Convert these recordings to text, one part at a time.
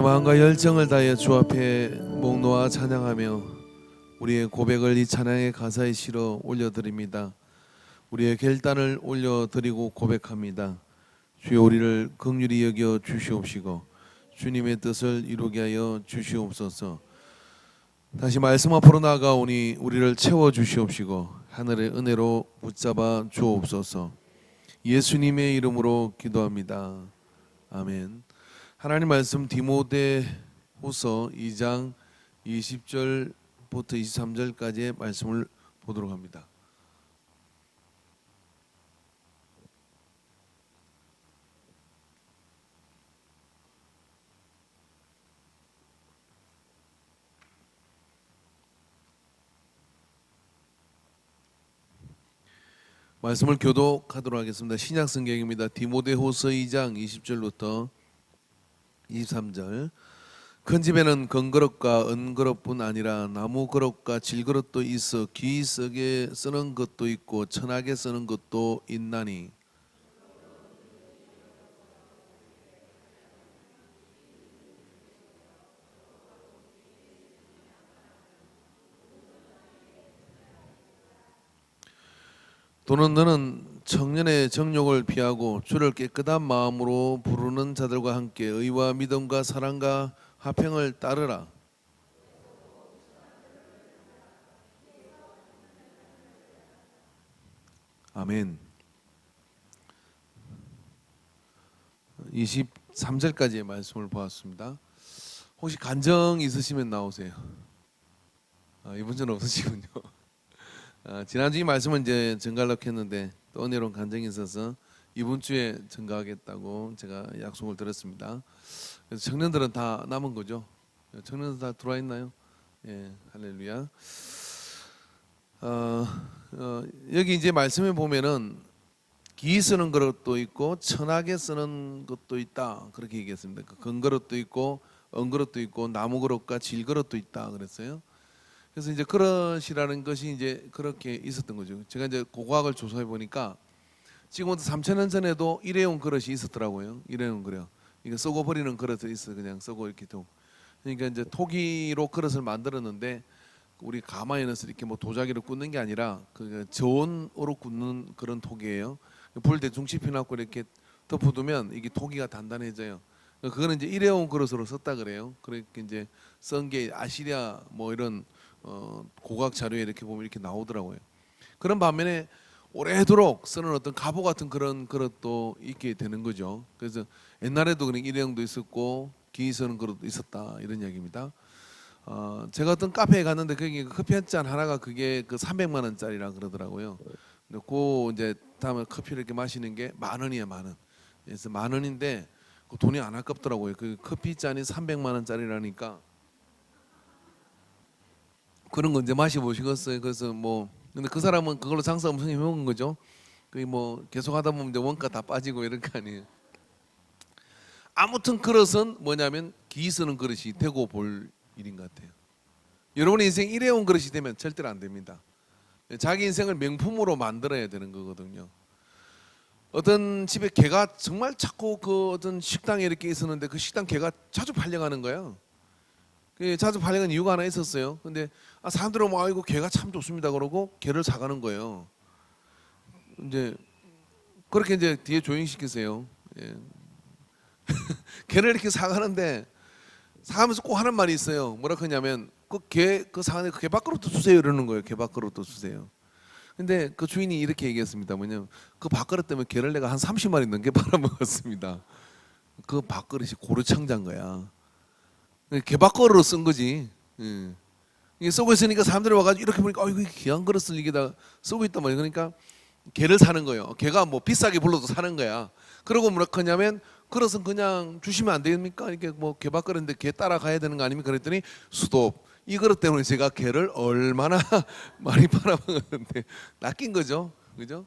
마음과 열정을 다해 주 앞에 목 놓아 찬양하며 우리의 고백을 이 찬양의 가사에 실어 올려드립니다. 우리의 결단을 올려드리고 고백합니다. 주여, 우리를 긍휼히 여겨 주시옵시고 주님의 뜻을 이루게 하여 주시옵소서. 다시 말씀 앞으로 나아가오니 우리를 채워 주시옵시고 하늘의 은혜로 붙잡아 주옵소서. 예수님의 이름으로 기도합니다. 아멘. 하나님 말씀 디모데후서 2장 20절부터 23절까지의 말씀을 보도록 합니다. 말씀을 교독하도록 하겠습니다. 신약 성경입니다. 디모데후서 2장 20절부터 23절. 큰 집에는 금그릇과 은그릇뿐 아니라 나무 그릇과 질그릇도 있어 귀 쓰게 쓰는 것도 있고 천하게 쓰는 것도 있나니 또는 너는 청년의 정욕을 피하고 주를 깨끗한 마음으로 부르는 자들과 함께 의와 믿음과 사랑과 화평을 따르라. 아멘. 23절까지의 말씀을 보았습니다. 혹시 간증 있으시면 나오세요. 이번 주는 없으시군요. 지난주 이 말씀은 이제 전갈록 했는데 또 은혜로운 간증이 있어서 이번 주에 전가하겠다고 제가 약속을 드렸습니다. 그래서 청년들은 다 남은 거죠? 청년들 다 들어와 있나요? 예, 할렐루야. 여기 이제 말씀에 보면은 기 쓰는 그릇도 있고 천하게 쓰는 것도 있다 그렇게 얘기했습니다. 그 금그릇도 있고 은그릇도 있고 나무 그릇과 질그릇도 있다 그랬어요. 그래서 이제 그릇이라는 것이 이제 그렇게 있었던 거죠. 제가 이제 고고학을 조사해 보니까 지금부터 3,000년 전에도 일회용 그릇이 있었더라고요. 일회용 그릇. 이거 썩어 버리는 그릇이 있어. 그냥 썩어 이렇게 도. 그러니까 이제 토기로 그릇을 만들었는데 우리 가마에서 이렇게 뭐 도자기로 굽는 게 아니라 그 저온으로 굽는 그런 토기예요. 불 대충 지펴놓고 이렇게 덮어두면 이게 토기가 단단해져요. 그거는 이제 일회용 그릇으로 썼다 그래요. 그러니까 이제 쓴 게 아시리아 뭐 이런 고고학 자료에 이렇게 보면 이렇게 나오더라고요. 그런 반면에 오래도록 쓰는 어떤 갑오 같은 그런 그릇도 있게 되는 거죠. 그래서 옛날에도 그냥 일회용도 있었고 기 쓰는 그릇도 있었다 이런 이야기입니다. 제가 어떤 카페에 갔는데 거기 커피 한 잔 하나가 그게 그 300만 원짜리라 그러더라고요. 근데 그 이제 다음에 커피를 이렇게 마시는 게 10,000원이에요, 10,000원. 그래서 10,000원인데 그 돈이 안 아깝더라고요. 그 커피 잔이 300만 원짜리라니까 그런 거 이제 마셔보시겠어요. 그래서 뭐 근데 그 사람은 그걸로 장사 엄청 해먹은 거죠. 그게 뭐 계속 하다 보면 이제 원가 다 빠지고 이럴 거 아니에요. 아무튼 그릇은 뭐냐면 기 쓰는 그릇이 되고 볼 일인 것 같아요. 여러분의 인생 일회용 그릇이 되면 절대로 안 됩니다. 자기 인생을 명품으로 만들어야 되는 거거든요. 어떤 집에 개가 정말 자꾸 그 어떤 식당에 이렇게 있었는데 그 식당 개가 자주 팔려가는 거예요. 자주 팔려간 이유가 하나 있었어요. 근데 사람들은 뭐 아이고 개가 참 좋습니다 그러고 개를 사가는 거예요. 이제 그렇게 이제 뒤에 조용시키세요. 예. 개를 이렇게 사가는데 사가면서 꼭 하는 말이 있어요. 뭐라 그러냐면 그 사가는 개 밖으로도 주세요 이러는 거예요. 개 밖으로도 주세요. 근데 그 주인이 이렇게 얘기했습니다. 뭐냐면 그 밥그릇 때문에 개를 내가 한 30마리 넘게 팔아먹었습니다. 그 밥그릇이 고르창자인 거야. 개 밖으로 쓴 거지. 예. 이게 쓰고 있으니까 사람들이 와가지고 이렇게 보니까 이거 귀한 그릇을 이게 다 쓰고 있단 말이에요. 그러니까 개를 사는 거예요. 개가 뭐 비싸게 불러도 사는 거야. 그러고 뭐라 하냐면 그릇은 그냥 주시면 안 됩니까? 이렇게 뭐 개 밖그릇인데 개 따라가야 되는 거 아닙니까? 그랬더니 수도 이 그릇 때문에 제가 개를 얼마나 많이 팔아먹었는데 낚인 거죠, 그죠?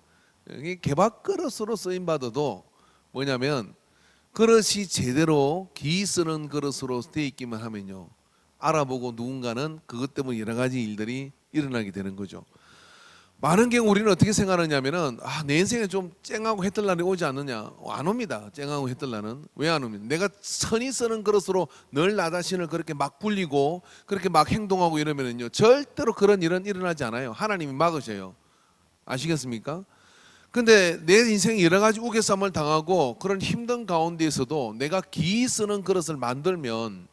이게 개밥그릇으로 쓰임 받아도 뭐냐면 그릇이 제대로 기 쓰는 그릇으로 돼 있기만 하면요, 알아보고 누군가는 그것 때문에 여러 가지 일들이 일어나게 되는 거죠. 많은 경우 우리는 어떻게 생각하느냐면은 내 인생에 좀 쨍하고 해뜰 날이 오지 않느냐. 안 옵니다. 쨍하고 해뜰 날은. 왜 안 옵니까? 내가 선이 쓰는 그릇으로 늘 나 자신을 그렇게 막 굴리고 그렇게 막 행동하고 이러면은요, 절대로 그런 일은 일어나지 않아요. 하나님이 막으셔요. 아시겠습니까? 근데 내 인생에 여러 가지 우겨쌈을 당하고 그런 힘든 가운데에서도 내가 기 쓰는 그릇을 만들면,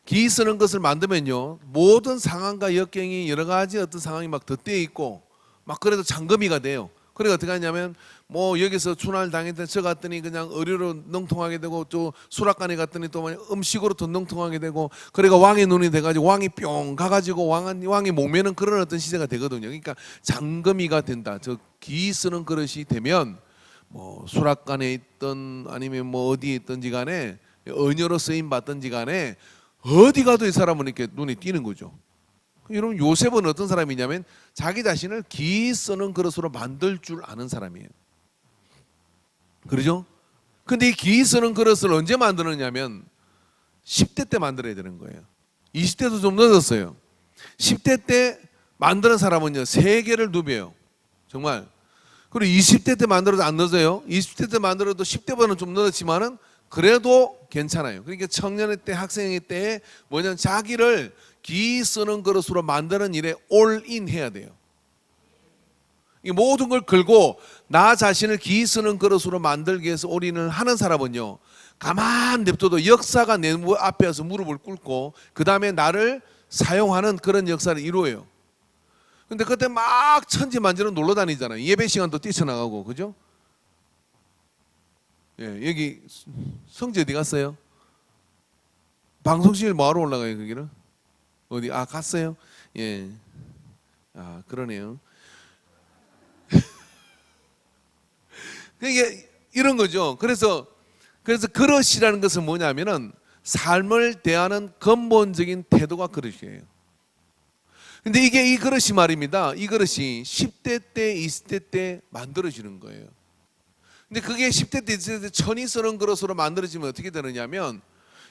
기 쓰는 것을 만들면요, 모든 상황과 역경이 여러 가지 어떤 상황이 막 덧대어 있고 막 그래도 장거미가 돼요. 그래 어떻게 하냐면 뭐 여기서 순환을 당했더니 저 갔더니 그냥 의료로 능통하게 되고 또 수락관에 갔더니 또 음식으로 더 능통하게 되고, 그래가 왕의 눈이 돼가지고 왕이 뿅 가가지고 왕이 목매는 그런 어떤 시대가 되거든요. 그러니까 장거미가 된다. 저 기 쓰는 그릇이 되면 뭐 수락관에 있든 아니면 뭐 어디에 있든지 간에 은여로 쓰임 받든지 간에 어디 가도 이 사람은 이렇게 눈에 띄는 거죠. 여러분, 요셉은 어떤 사람이냐면 자기 자신을 기 쓰는 그릇으로 만들 줄 아는 사람이에요. 그러죠? 근데 이 기 쓰는 그릇을 언제 만드느냐면 10대 때 만들어야 되는 거예요. 20대도 좀 늦었어요. 10대 때 만드는 사람은요, 3개를 누벼요. 정말. 그리고 20대 때 만들어도 안 늦어요. 20대 때 만들어도 10대보다는 좀 늦었지만은 그래도 괜찮아요. 그러니까 청년의 때, 학생의 때에 뭐냐면 자기를 기 쓰는 그릇으로 만드는 일에 올인 해야 돼요. 이 모든 걸 걸고 나 자신을 기 쓰는 그릇으로 만들기 위해서 올인을 하는 사람은요, 가만 냅둬도 역사가 내 앞에서 무릎을 꿇고 그 다음에 나를 사용하는 그런 역사를 이루어요. 근데 그때 막 천지만지로 놀러 다니잖아요. 예배 시간도 뛰쳐나가고, 그죠? 예, 여기 성지 어디 갔어요? 방송실 뭐하러 올라가요, 거기는? 어디? 갔어요? 예. 그러네요. 이게 이런 거죠. 그래서 그릇이라는 것은 뭐냐면은 삶을 대하는 근본적인 태도가 그릇이에요. 근데 이게 이 그릇이 말입니다. 이 그릇이 10대 때, 20대 때 만들어지는 거예요. 근데 그게 10대 때, 20대 때 천이 쓰는 그릇으로 만들어지면 어떻게 되느냐면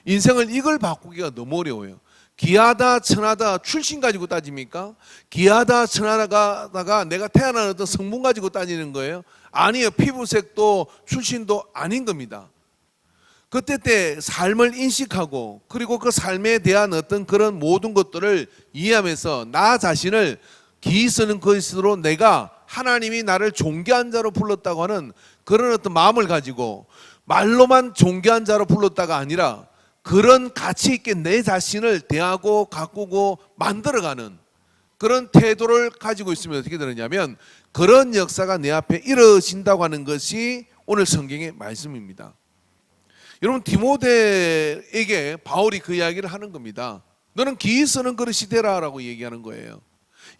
인생을 이걸 바꾸기가 너무 어려워요. 기하다 천하다 출신 가지고 따집니까? 기하다 천하다가 내가 태어난 어떤 성분 가지고 따지는 거예요? 아니에요. 피부색도 출신도 아닌 겁니다. 그때 때 삶을 인식하고 그리고 그 삶에 대한 어떤 그런 모든 것들을 이해하면서 나 자신을 기 쓰는 것으로 내가 하나님이 나를 존귀한 자로 불렀다고 하는 그런 어떤 마음을 가지고 말로만 존귀한 자로 불렀다가 아니라 그런 가치 있게 내 자신을 대하고 가꾸고 만들어가는 그런 태도를 가지고 있으면 어떻게 되느냐면 그런 역사가 내 앞에 이루어진다고 하는 것이 오늘 성경의 말씀입니다. 여러분, 디모데에게 바울이 그 이야기를 하는 겁니다. 너는 기 쓰는 그릇이 되라라고 얘기하는 거예요.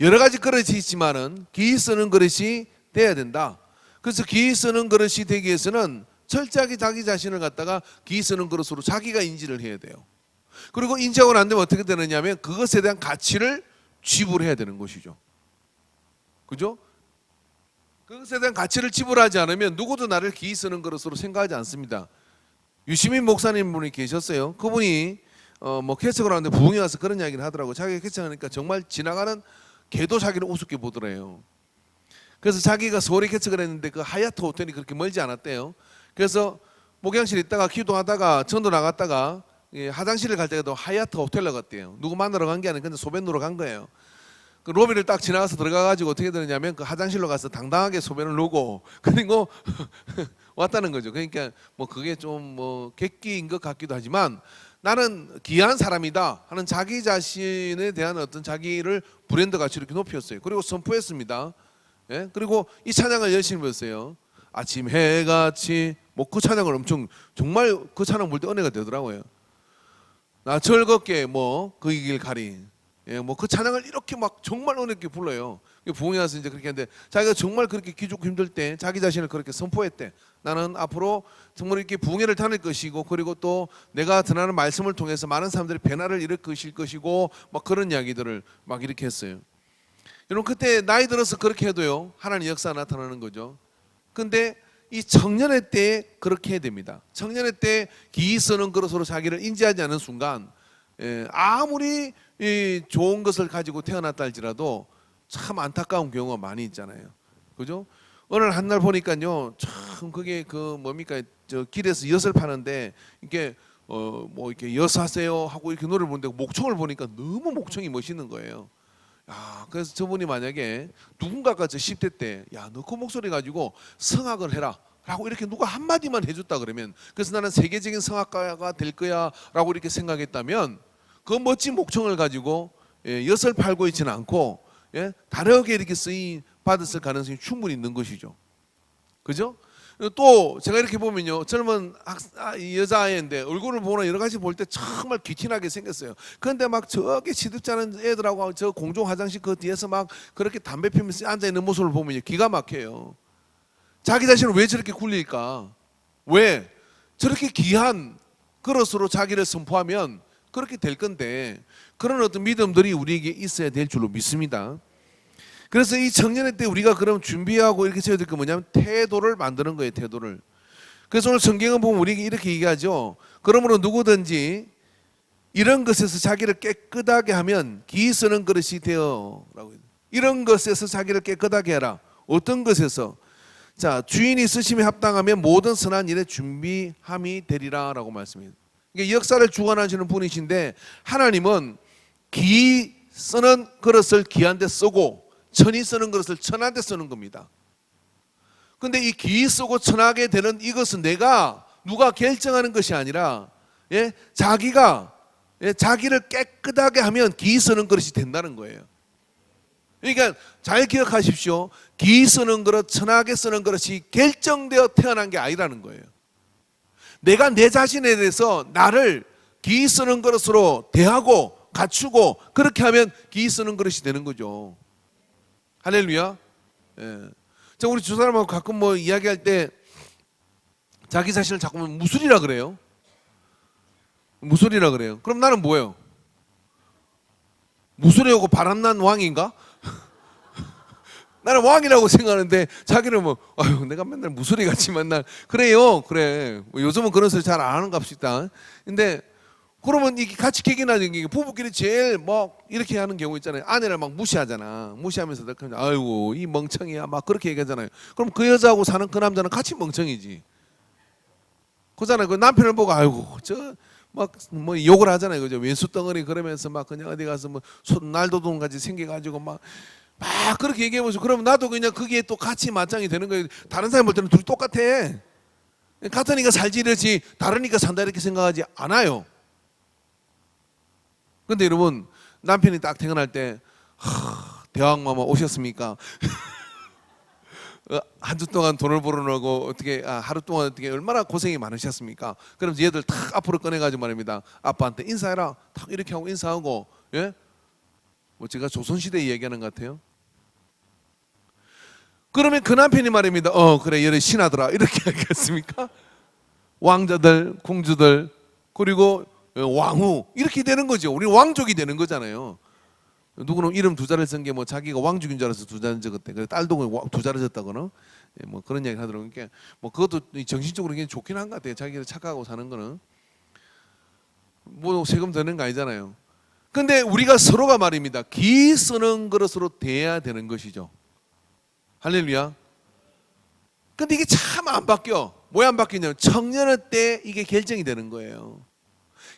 여러 가지 그릇이 있지만은 기 쓰는 그릇이 돼야 된다. 그래서 기 쓰는 그릇이 되기 위해서는 철저하게 자기 자신을 갖다가 기 쓰는 그릇으로 자기가 인지를 해야 돼요. 그리고 인지하고 난 되면 어떻게 되느냐면 그것에 대한 가치를 지불해야 되는 것이죠. 그죠? 그것에 대한 가치를 지불하지 않으면 누구도 나를 기 쓰는 그릇으로 생각하지 않습니다. 유시민 목사님 분이 계셨어요. 그분이 뭐 개척을 하는데 부흥이 와서 그런 이야기를 하더라고요. 자기가 개척하니까 정말 지나가는 개도 자기를 우습게 보더래요. 그래서 자기가 서울에 개척을 했는데 그 하얏트 호텔이 그렇게 멀지 않았대요. 그래서 목양실에 있다가 기도하다가 전도 나갔다가 화장실을 갈 때도 하얏트 호텔로 갔대요. 누구 만나러 간 게 아니라 그냥 소변으로 간 거예요. 그 로비를 딱 지나가서 들어가가지고 어떻게 되느냐면 그 화장실로 가서 당당하게 소변을 누고 그리고 왔다는 거죠. 그러니까 뭐 그게 좀 뭐 객기인 것 같기도 하지만 나는 귀한 사람이다 하는 자기 자신에 대한 어떤 자기를 브랜드 가치 이렇게 높였어요. 그리고 선포했습니다. 예? 그리고 이 찬양을 열심히 불렀어요. 아침 해같이 뭐 그 찬양을 엄청 정말 그 찬양 볼 때 은혜가 되더라고요. 나 즐겁게 뭐 그 길 가리. 예, 뭐 그 찬양을 이렇게 막 정말 은혜 있게 불러요. 부흥이 와서 이제 그렇게 했는데 자기가 정말 그렇게 기죽고 힘들 때 자기 자신을 그렇게 선포했대. 나는 앞으로 정말 이렇게 부흥회를 다닐 것이고 그리고 또 내가 전하는 말씀을 통해서 많은 사람들이 변화를 일으키실 것이고 막 그런 이야기들을 막 이렇게 했어요. 여러분, 그때 나이 들어서 그렇게 해도요 하나님 역사가 나타나는 거죠. 근데 이 청년의 때에 그렇게 해야 됩니다. 청년의 때 기 쓰는 그릇으로 자기를 인지하지 않는 순간 아무리 좋은 것을 가지고 태어났다 할지라도 참 안타까운 경우가 많이 있잖아요. 그죠? 어느 한날 보니까요, 참 그게 그 뭡니까, 저 길에서 엿을 파는데 이게 뭐 이렇게 엿 사세요 하고 이렇게 노래를 부르는데 목청을 보니까 너무 목청이 멋있는 거예요. 야, 그래서 저분이 만약에 누군가가 저 10대 때, 야, 너 그 목소리 가지고 성악을 해라 라고 이렇게 누가 한마디만 해줬다 그러면, 그래서 나는 세계적인 성악가가 될 거야 라고 이렇게 생각했다면, 그 멋진 목청을 가지고 엿을 팔고 있지는 않고 다르게 이렇게 쓰임 받았을 가능성이 충분히 있는 것이죠. 그죠? 또 제가 이렇게 보면요, 젊은 여자아이인데 얼굴을 보나 여러 가지 볼 때 정말 귀티나게 생겼어요. 그런데 막 저기 시집자는 애들하고 저 공중 화장실 그 뒤에서 막 그렇게 담배 피면서 앉아 있는 모습을 보면 기가 막혀요. 자기 자신을 왜 저렇게 굴릴까? 왜? 저렇게 귀한 그릇으로 자기를 선포하면 그렇게 될 건데, 그런 어떤 믿음들이 우리에게 있어야 될 줄로 믿습니다. 그래서 이 청년회 때 우리가 그럼 준비하고 이렇게 세워야 될 게 뭐냐면 태도를 만드는 거예요. 태도를. 그래서 오늘 성경을 보면 우리에게 이렇게 얘기하죠. 그러므로 누구든지 이런 것에서 자기를 깨끗하게 하면 기 쓰는 그릇이 되어라고. 이런 것에서 자기를 깨끗하게 해라. 어떤 것에서? 자, 주인이 쓰심에 합당하면 모든 선한 일에 준비함이 되리라라고 말씀해요. 이게 역사를 주관하시는 분이신데, 하나님은 기 쓰는 그릇을 기한 데 쓰고 천이 쓰는 그릇을 천한 데 쓰는 겁니다. 근데 이 기 쓰고 천하게 되는 이것은 내가 누가 결정하는 것이 아니라 자기가 자기를 깨끗하게 하면 기 쓰는 그릇이 된다는 거예요. 그러니까 잘 기억하십시오. 기 쓰는 그릇, 천하게 쓰는 그릇이 결정되어 태어난 게 아니라는 거예요. 내가 내 자신에 대해서 나를 기 쓰는 그릇으로 대하고 갖추고 그렇게 하면 기 쓰는 그릇이 되는 거죠. 할렐루야. 예. 자, 우리 두 사람하고 가끔 뭐 이야기할 때 자기 자신을 자꾸 무술이라 그래요. 무술이라 그래요. 그럼 나는 뭐예요? 무술해오고 바람난 왕인가? 나는 왕이라고 생각하는데 자기는 뭐 아유 내가 맨날 무술이 같이 만날 그래요. 그래. 뭐 요즘은 그런 소리 잘 안 하는 값이다. 근데 그러면 이게 같이 개긴하는 게 부부끼리 제일 뭐 이렇게 하는 경우 있잖아요. 아내를 막 무시하잖아. 무시하면서 아이고 이 멍청이야 막 그렇게 얘기하잖아요. 그럼 그 여자하고 사는 그 남자는 같이 멍청이지. 그잖아요. 그 남편을 보고 아이고 저 막 뭐 욕을 하잖아요. 그죠? 왼수 덩어리 그러면서 막 그냥 어디 가서 뭐 날도동 같이 생겨가지고 막 그렇게 얘기해보죠. 그러면 나도 그냥 그게 또 같이 맞짱이 되는 거예요. 다른 사람 볼 때는 둘이 똑같아. 같으니까 살지 이러지 다르니까 산다 이렇게 생각하지 않아요. 근데 여러분 남편이 딱 퇴근할 때 대왕마마 오셨습니까? 한 주 동안 돈을 벌어놓고 어떻게 하루 동안 어떻게 얼마나 고생이 많으셨습니까? 그럼 얘들 탁 앞으로 꺼내가지고 말입니다. 아빠한테 인사해라. 탁 이렇게 하고 인사하고 뭐 제가 조선시대 얘기하는 것 같아요. 그러면 그 남편이 말입니다. 그래 얘네 신하더라 이렇게 하겠습니까? 왕자들, 공주들 그리고 왕후 이렇게 되는 거죠. 우리 왕족이 되는 거잖아요. 누구는 이름 두 자를 쓴 게 뭐 자기가 왕족인 줄 알아서 두 자를 적었대. 그래 딸도 두 자를 졌다거나 뭐 그런 얘기 하더라고요. 그러니까 뭐 그것도 정신적으로 굉장히 좋긴 한 것 같아요. 자기가 착하고 사는 거는 뭐 세금 드는 거 아니잖아요. 근데 우리가 서로가 말입니다. 기 쓰는 그릇으로 대해야 되는 것이죠. 할렐루야. 근데 이게 참 안 바뀌어. 왜 안 바뀌냐면 청년의 때 이게 결정이 되는 거예요.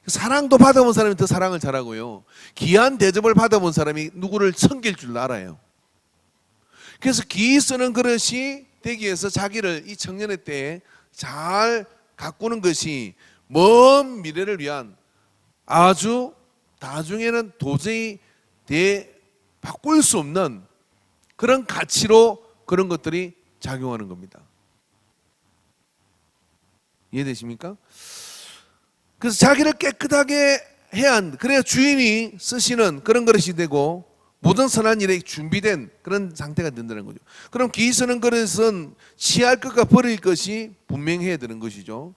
사랑도 받아본 사람이 더 사랑을 잘하고요. 귀한 대접을 받아본 사람이 누구를 섬길 줄 알아요. 그래서 기 쓰는 그릇이 되기 위해서 자기를 이 청년의 때에 잘 가꾸는 것이 먼 미래를 위한 아주 나중에는 도저히 바꿀 수 없는 그런 가치로 그런 것들이 작용하는 겁니다. 이해되십니까? 그래서 자기를 깨끗하게 해야 한다. 그래야 주인이 쓰시는 그런 그릇이 되고 모든 선한 일에 준비된 그런 상태가 된다는 거죠. 그럼 기 쓰는 그릇은 취할 것과 버릴 것이 분명해야 되는 것이죠.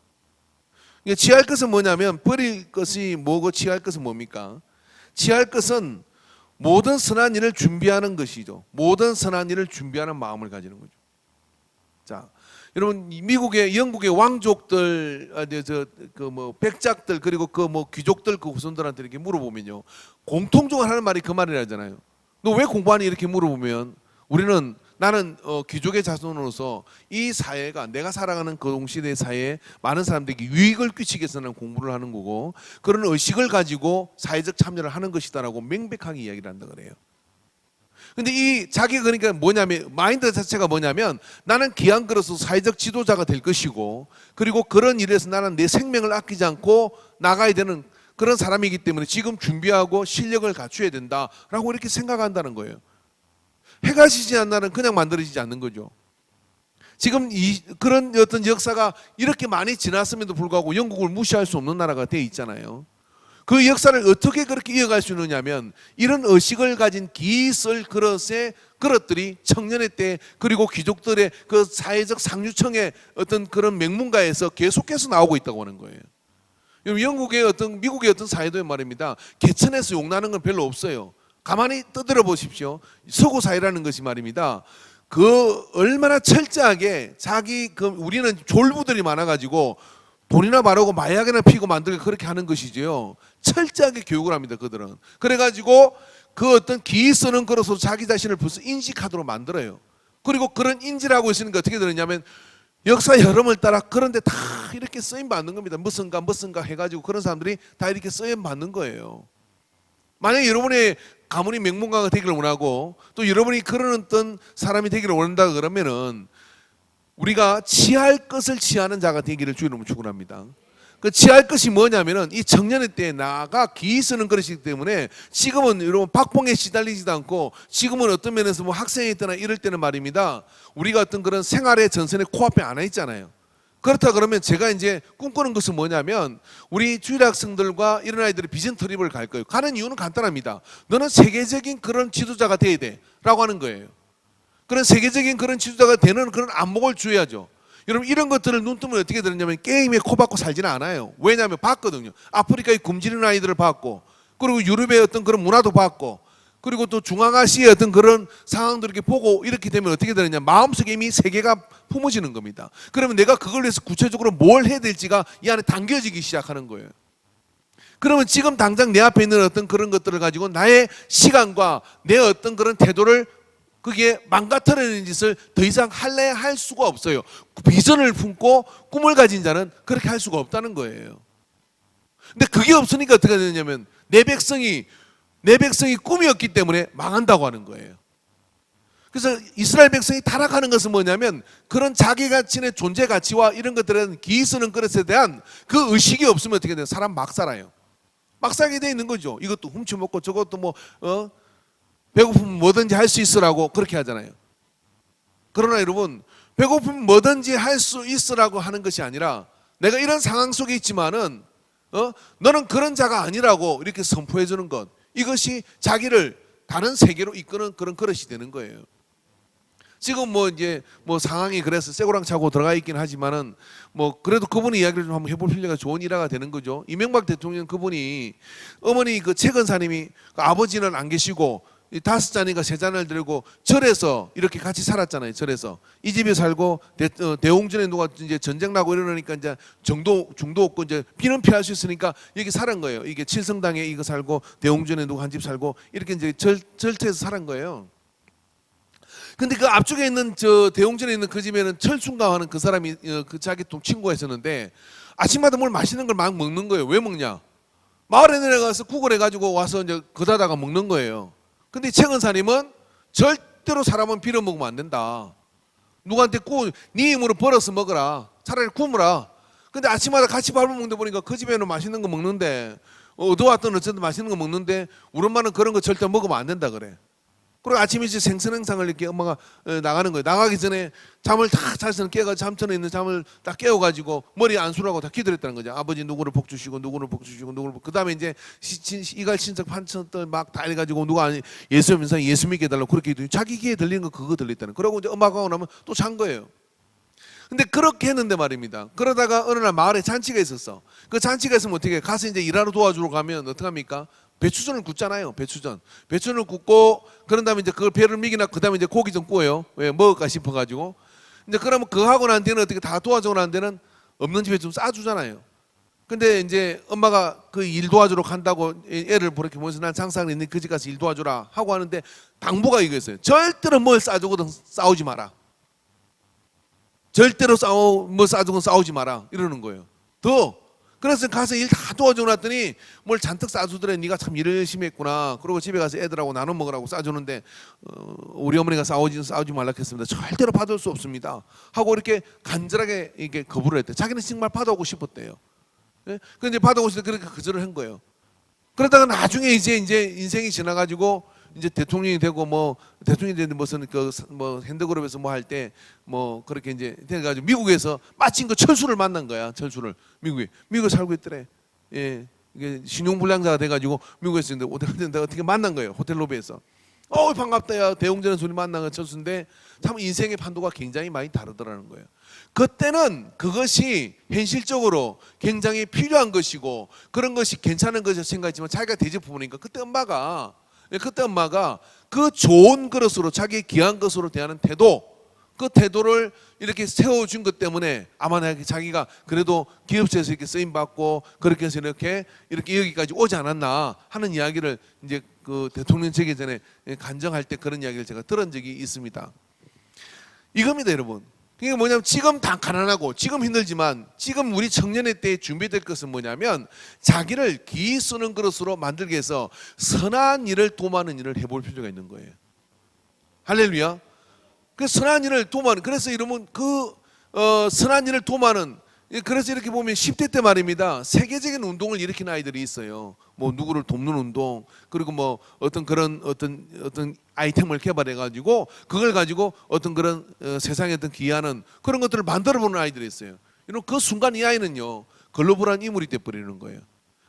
취할 것은 뭐냐면 버릴 것이 뭐고 취할 것은 뭡니까? 취할 것은 모든 선한 일을 준비하는 것이죠. 모든 선한 일을 준비하는 마음을 가지는 거죠. 자, 여러분 미국의 영국의 왕족들, 뭐 백작들 그리고 그 뭐 귀족들 그 후손들한테 이렇게 물어보면요, 공통적으로 하는 말이 그 말이라잖아요. 너 왜 공부하니? 이렇게 물어보면 우리는 나는 귀족의 자손으로서 이 사회가 내가 살아가는 그 동시대 사회에 많은 사람들에게 유익을 끼치기 위해서는 공부를 하는 거고 그런 의식을 가지고 사회적 참여를 하는 것이다라고 명백하게 이야기를 한다 그래요. 근데 이 자기가 그러니까 뭐냐면 마인드 자체가 뭐냐면 나는 귀한 그릇으로 사회적 지도자가 될 것이고 그리고 그런 일에서 나는 내 생명을 아끼지 않고 나가야 되는 그런 사람이기 때문에 지금 준비하고 실력을 갖춰야 된다라고 이렇게 생각한다는 거예요. 해가 지지 않는 날은 그냥 만들어지지 않는 거죠. 지금 그런 어떤 역사가 이렇게 많이 지났음에도 불구하고 영국을 무시할 수 없는 나라가 돼 있잖아요. 그 역사를 어떻게 그렇게 이어갈 수 있느냐면 이런 의식을 가진 기술 그릇들이 청년의 때 그리고 귀족들의 그 사회적 상류층의 어떤 그런 명문가에서 계속해서 나오고 있다고 하는 거예요. 영국의 어떤 미국의 어떤 사회도 말입니다. 개천에서 용나는 건 별로 없어요. 가만히 떠들어 보십시오. 서구 사회라는 것이 말입니다. 그 얼마나 철저하게 우리는 졸부들이 많아가지고 돈이나 바르고 마약이나 피고 만들고 그렇게 하는 것이지요. 철저하게 교육을 합니다. 그들은. 그래가지고 그 어떤 기 쓰는 거로서 자기 자신을 벌써 인식하도록 만들어요. 그리고 그런 인지를 하고 있으니까 어떻게 되느냐면 역사 흐름을 따라 그런데 다 이렇게 쓰임 받는 겁니다. 무슨가 해가지고 그런 사람들이 다 이렇게 쓰임 받는 거예요. 만약에 여러분의 가문이 명문가가 되기를 원하고 또 여러분이 그런 어떤 사람이 되기를 원한다 그러면은 우리가 취할 것을 취하는 자가 되기를 주님은 축원합니다. 그 취할 것이 뭐냐면은 이 청년의 때에 나가 기 쓰는 것이기 때문에 지금은 여러분 박봉에 시달리지도 않고 지금은 어떤 면에서 뭐 학생일 때나 이럴 때는 말입니다. 우리가 어떤 그런 생활의 전선에 코앞에 안 와 있잖아요. 그렇다 그러면 제가 이제 꿈꾸는 것은 뭐냐면 우리 주일 학생들과 이런 아이들이 비전 트립을 갈 거예요. 가는 이유는 간단합니다. 너는 세계적인 그런 지도자가 돼야 돼라고 하는 거예요. 그런 세계적인 그런 지도자가 되는 그런 안목을 주어야죠. 여러분 이런 것들을 눈 뜨면 어떻게 되느냐면 게임에 코 박고 살지는 않아요. 왜냐하면 봤거든요. 아프리카의 굶주리는 아이들을 봤고 그리고 유럽의 어떤 그런 문화도 봤고 그리고 또 중앙아시아의 어떤 그런 상황들을 이렇게 보고 이렇게 되면 어떻게 되느냐 마음속에 이미 세계가 품어지는 겁니다. 그러면 내가 그걸 위해서 구체적으로 뭘 해야 될지가 이 안에 담겨지기 시작하는 거예요. 그러면 지금 당장 내 앞에 있는 어떤 그런 것들을 가지고 나의 시간과 내 어떤 그런 태도를 그게 망가뜨리는 짓을 더 이상 할 수가 없어요. 비전을 품고 꿈을 가진 자는 그렇게 할 수가 없다는 거예요. 근데 그게 없으니까 어떻게 되냐면 내 백성이 꿈이었기 때문에 망한다고 하는 거예요. 그래서 이스라엘 백성이 타락하는 것은 뭐냐면 그런 자기 가치의 존재 가치와 이런 것들에 대한 기 쓰는 것에 대한 그 의식이 없으면 어떻게 돼요? 사람 막 살아요. 막 살게 돼 있는 거죠. 이것도 훔쳐먹고 저것도 배고프면 뭐든지 할 수 있으라고 그렇게 하잖아요. 그러나 여러분 배고프면 뭐든지 할 수 있으라고 하는 것이 아니라 내가 이런 상황 속에 있지만은 너는 그런 자가 아니라고 이렇게 선포해 주는 것 이것이 자기를 다른 세계로 이끄는 그런 그릇이 되는 거예요. 지금 이제 상황이 그래서 쇠고랑 차고 들어가 있긴 하지만은 그래도 그분의 이야기를 좀 한번 해볼 필요가 좋은 일화가 되는 거죠. 이명박 대통령 그분이 어머니 그 최근사님이 그 아버지는 안 계시고 이 5자니까 3자녀를 들고 절에서 이렇게 같이 살았잖아요. 절에서 이 집에 살고 대홍전에 누가 이제 전쟁 나고 이러니까 이제 중도 없고 이제 피는 피할 수 있으니까 여기 살은 거예요. 이게 칠성당에 이거 살고 대홍전에 누가 한 집 살고 이렇게 이제 절터에서 살은 거예요. 근데 그 앞쪽에 있는 저 대홍전에 있는 그 집에는 철순가 하는 그 사람이 그 자기 동 친구가 있었는데 아침마다 뭘 맛있는 걸 막 먹는 거예요. 왜 먹냐? 마을에 내려가서 구걸해 가지고 와서 이제 그다다가 먹는 거예요. 근데 최근사님은 절대로 사람은 빌어 먹으면 안 된다. 누구한테 네 힘으로 벌어서 먹어라. 차라리 굶으라. 근데 아침마다 같이 밥을 먹는데 보니까 그 집에는 맛있는 거 먹는데 얻어왔던 어쨌든 맛있는 거 먹는데 우리 엄마는 그런 거 절대 먹으면 안 된다 그래. 그리고 아침에 이제 생선행상을 이렇게 엄마가 나가는 거예요. 나가기 전에 잠을 다 자서는 깨가 잠천에 있는 잠을 딱 깨워가지고 머리 안수라고 다 기도했다는 거죠. 아버지 누구를 복 주시고 누구를 복 주시고 그 다음에 이제 이갈 친척 판천들 막 다 해가지고 누가 예수 믿는 예수 믿게 해달라고 그렇게 기도. 자기 귀에 들리는 거 그거 들렸다는. 그러고 이제 엄마가 오고 나면 또 잔 거예요. 근데 그렇게 했는데 말입니다. 그러다가 어느 날 마을에 잔치가 있었어. 그 잔치가 있으면 어떻게 가서 이제 일하러 도와주러 가면 어떻게 합니까? 배추전을 굽잖아요. 배추전을 굽고 그런 다음에 이제 그걸 배를 미기나 그 다음에 이제 고기 좀 구워요. 왜 먹을까 싶어가지고. 이제 그러면 그거 하고 난 뒤는 어떻게 다 도와주고 난 뒤는 없는 집에 좀 싸주잖아요. 근데 이제 엄마가 그 일 도와주러 간다고 애를 그렇게 보면서 난 장사하는 있는 그 집 가서 일 도와주라 하고 하는데 당부가 이거였어요. 절대로 뭘 싸주거든 싸우지 마라. 절대로 뭐 싸주건 싸우지 마라 이러는 거예요. 그래서 가서 일 다 도와주고 났더니 뭘 잔뜩 싸주더래. 네가 참 일을 열심히 했구나. 그러고 집에 가서 애들하고 나눠 먹으라고 싸주는데 우리 어머니가 싸우지 말라 했습니다. 절대로 받을 수 없습니다. 하고 이렇게 간절하게 이게 거부를 했대. 자기는 정말 받아오고 싶었대요. 예? 근데 받아오고 싶을 때 그렇게 거절을 한 거예요. 그러다가 나중에 이제 인생이 지나가지고 이제 대통령이 되고 뭐 대통령이 되는 무슨 뭐 핸드그룹에서 뭐 할 때 뭐 그렇게 이제 돼가지고 미국에서 마침 그 철수를 만난 거야. 철수를 미국에 살고 있더래. 예, 이게 신용불량자가 돼가지고 미국에서 있는데 어떻게 만난 거예요. 호텔 로비에서. 반갑다 야 대웅전에 소리 만난 거 철수인데 참 인생의 판도가 굉장히 많이 다르더라는 거예요. 그때는 그것이 현실적으로 굉장히 필요한 것이고 그런 것이 괜찮은 것이라 생각했지만 자기가 대접 부모니까 그때 엄마가 그 좋은 그릇으로 자기의 귀한 것으로 대하는 태도, 그 태도를 이렇게 세워준 것 때문에 아마 자기가 그래도 기업체에서 이렇게 쓰임 받고 그렇게 해서 이렇게 여기까지 오지 않았나 하는 이야기를 이제 그 대통령 되기 전에 간정할 때 그런 이야기를 제가 들은 적이 있습니다. 이겁니다, 여러분. 그게 뭐냐면 지금 다 가난하고 지금 힘들지만 지금 우리 청년의 때에 준비될 것은 뭐냐면 자기를 기 쓰는 그릇으로 만들기 위해서 선한 일을 도모하는 일을 해볼 필요가 있는 거예요. 할렐루야. 그 선한 일을 도모하는, 그래서 이러면 선한 일을 도모하는, 그래서 이렇게 보면 10대 때 말입니다. 세계적인 운동을 일으킨 아이들이 있어요. 뭐 누구를 돕는 운동, 그리고 뭐 어떤 아이템을 개발해 가지고 그걸 가지고 어떤 그런 세상에 어떤 기여하는 그런 것들을 만들어 보는 아이들이 있어요. 이런 그 순간 이 아이는요 글로벌한 인물이 돼 버리는 거예요.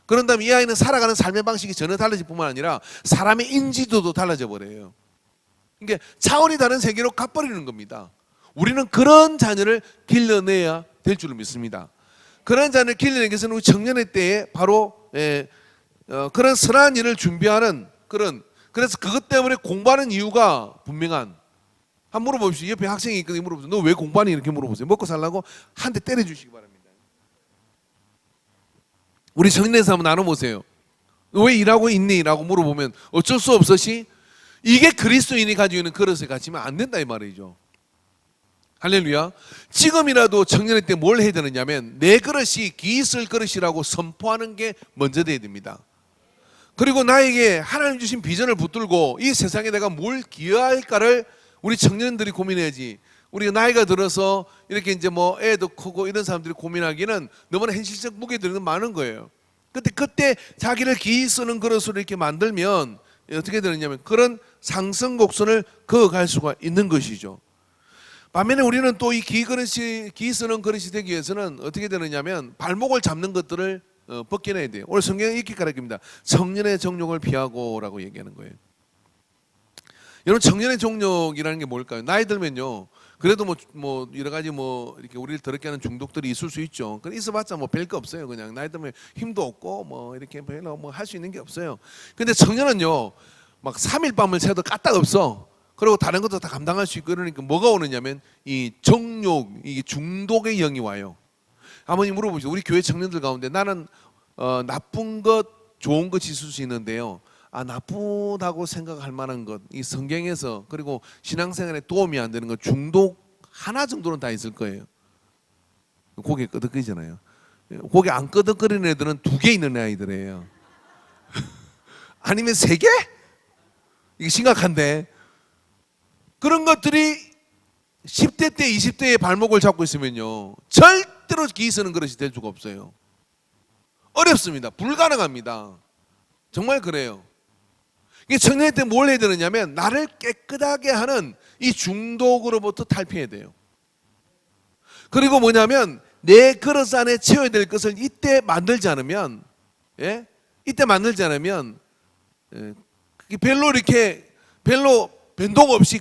그런 다음에 이 아이는 살아가는 삶의 방식이 전혀 달라질 뿐만 아니라 사람의 인지도도 달라져 버려요. 이게 차원이 다른 세계로 가버리는 겁니다. 우리는 그런 자녀를 길러내야 될 줄을 믿습니다. 그런 자녀를 길러내기 위해서는 우리 청년의 때에 바로 그런 선한 일을 준비하는 그래서 그것 때문에 공부하는 이유가 분명한, 한번 물어보십시오. 옆에 학생이 있거든요. 물어보세요. 너 왜 공부하니? 이렇게 물어보세요. 먹고 살라고 한 대 때려주시기 바랍니다. 우리 청년에서 한번 나눠보세요. 너 왜 일하고 있니? 라고 물어보면 어쩔 수 없으시 이게 그리스도인이 가지고 있는 그릇을 가지면 안 된다 이 말이죠. 할렐루야. 지금이라도 청년의 때 뭘 해야 되느냐면 내 그릇이 기있을 그릇이라고 선포하는 게 먼저 돼야 됩니다. 그리고 나에게 하나님 주신 비전을 붙들고 이 세상에 내가 뭘 기여할까를 우리 청년들이 고민해야지. 우리가 나이가 들어서 이렇게 이제 뭐 애도 크고 이런 사람들이 고민하기는 너무나 현실적 무게들이 많은 거예요. 그때 자기를 기이 쓰는 그릇으로 이렇게 만들면 어떻게 되느냐면 그런 상승 곡선을 그어갈 수가 있는 것이죠. 반면에 우리는 또 이 기 쓰는 그릇이 되기 위해서는 어떻게 되느냐면 발목을 잡는 것들을 벗겨내야 돼요. 오늘 성경에 이렇게 가르칩니다. 청년의 정욕을 피하고라고 얘기하는 거예요. 여러분 청년의 정욕이라는 게 뭘까요? 나이 들면요. 그래도 뭐 여러 가지 뭐 이렇게 우리를 더럽게 하는 중독들이 있을 수 있죠. 그래 있어봤자 뭐 별거 없어요. 그냥 나이 들면 힘도 없고 뭐 이렇게 별로 뭐 할 수 있는 게 없어요. 근데 청년은요, 막 3일 밤을 새도 까딱 없어. 그리고 다른 것도 다 감당할 수 있고 그러니까 뭐가 오느냐면 이 정욕, 이 중독의 영이 와요. 아버님 물어보시죠. 우리 교회 청년들 가운데 나는 나쁜 것, 좋은 것 있을 수 있는데요. 나쁘다고 생각할 만한 것, 이 성경에서 그리고 신앙생활에 도움이 안 되는 것 중독 하나 정도는 다 있을 거예요. 고개 끄덕거리잖아요. 고개 안 끄덕거리는 애들은 2개 있는 아이들이에요. 아니면 3개? 이게 심각한데 그런 것들이 10대 때 20대의 발목을 잡고 있으면요 절대로 기 쓰는 그릇이 될 수가 없어요. 어렵습니다. 불가능합니다. 정말 그래요. 청년 때 뭘 해야 되느냐면 나를 깨끗하게 하는 이 중독으로부터 탈피해야 돼요. 그리고 뭐냐면 내 그릇 안에 채워야 될 것을 이때 만들지 않으면 별로 변동 없이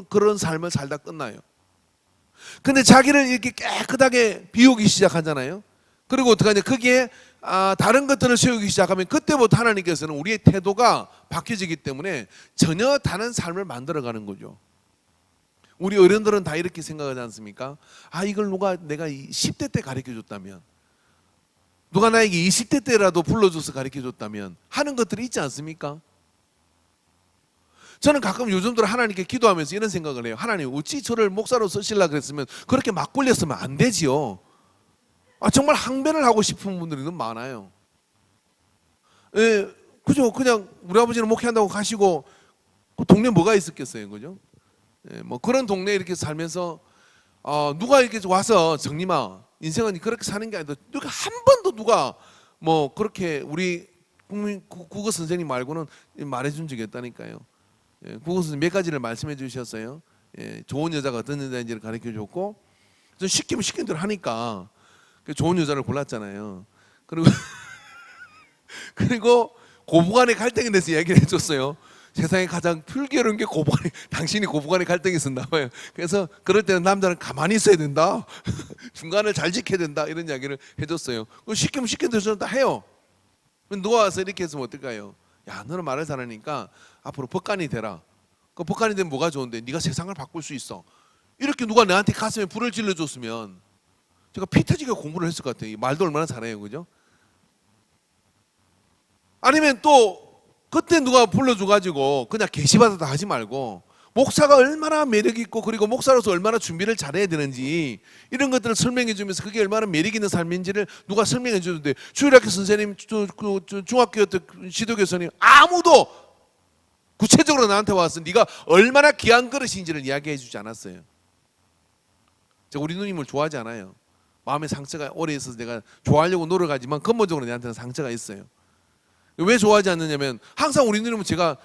그런 삶을 살다 끝나요. 근데 자기를 이렇게 깨끗하게 비우기 시작하잖아요. 그리고 어떡하냐, 거기에 다른 것들을 세우기 시작하면 그때부터 하나님께서는 우리의 태도가 바뀌어지기 때문에 전혀 다른 삶을 만들어가는 거죠. 우리 어른들은 다 이렇게 생각하지 않습니까? 이걸 내가 10대 때 가르쳐줬다면 누가 나에게 20대 때라도 불러줘서 가르쳐줬다면 하는 것들이 있지 않습니까? 저는 가끔 요즘 들어 하나님께 기도하면서 이런 생각을 해요. 하나님, 어찌 저를 목사로 쓰시려고 그랬으면 그렇게 막 굴렸으면 안 되지요. 정말 항변을 하고 싶은 분들이 너무 많아요. 예, 그죠? 그냥 우리 아버지는 목회한다고 가시고 그 동네 뭐가 있었겠어요, 그죠? 예, 뭐 그런 동네에 이렇게 살면서 누가 이렇게 와서 정림아, 인생은 그렇게 사는 게 아니다. 누가 한 번도 누가 뭐 그렇게 우리 국어 선생님 말고는 말해준 적이 없다니까요. 예, 국어 선생님 몇 가지를 말씀해 주셨어요. 예, 좋은 여자가 어떤 여자인지를 가르쳐 줬고, 전 시키면 시킨 대로 하니까 좋은 여자를 골랐잖아요. 그리고 그리고 고부간의 갈등에 대해서 얘기를 해줬어요. 세상에 가장 불교로운 게 고부간의, 당신이 고부간의 갈등이 있었나 봐요. 그래서 그럴 때는 남자는 가만히 있어야 된다. 중간을 잘 지켜야 된다. 이런 이야기를 해줬어요. 시키면 시킨 대로 다 해요. 누가 와서 이렇게 했으면 어떨까요? 야, 너는 말을 잘하니까 앞으로 법관이 되라. 그 법관이 되면 뭐가 좋은데? 네가 세상을 바꿀 수 있어. 이렇게 누가 나한테 가슴에 불을 질러줬으면 제가 피 터지게 공부를 했을 것 같아요. 말도 얼마나 잘해요, 그죠? 아니면 또 그때 누가 불러줘가지고 그냥 계시받았다 하지 말고 목사가 얼마나 매력 있고 그리고 목사로서 얼마나 준비를 잘해야 되는지 이런 것들을 설명해 주면서 그게 얼마나 매력 있는 삶인지를 누가 설명해 주는데, 주일학교 선생님, 중학교 때 지도 교수님 아무도 구체적으로 나한테 와서 네가 얼마나 귀한 그릇인지를 이야기해 주지 않았어요. 제가 우리 누님을 좋아하지 않아요. 마음에 상처가 오래 있어서 내가 좋아하려고 노력하지만 근본적으로 내한테는 상처가 있어요. 왜 좋아하지 않느냐면 항상 우리 누님은 제가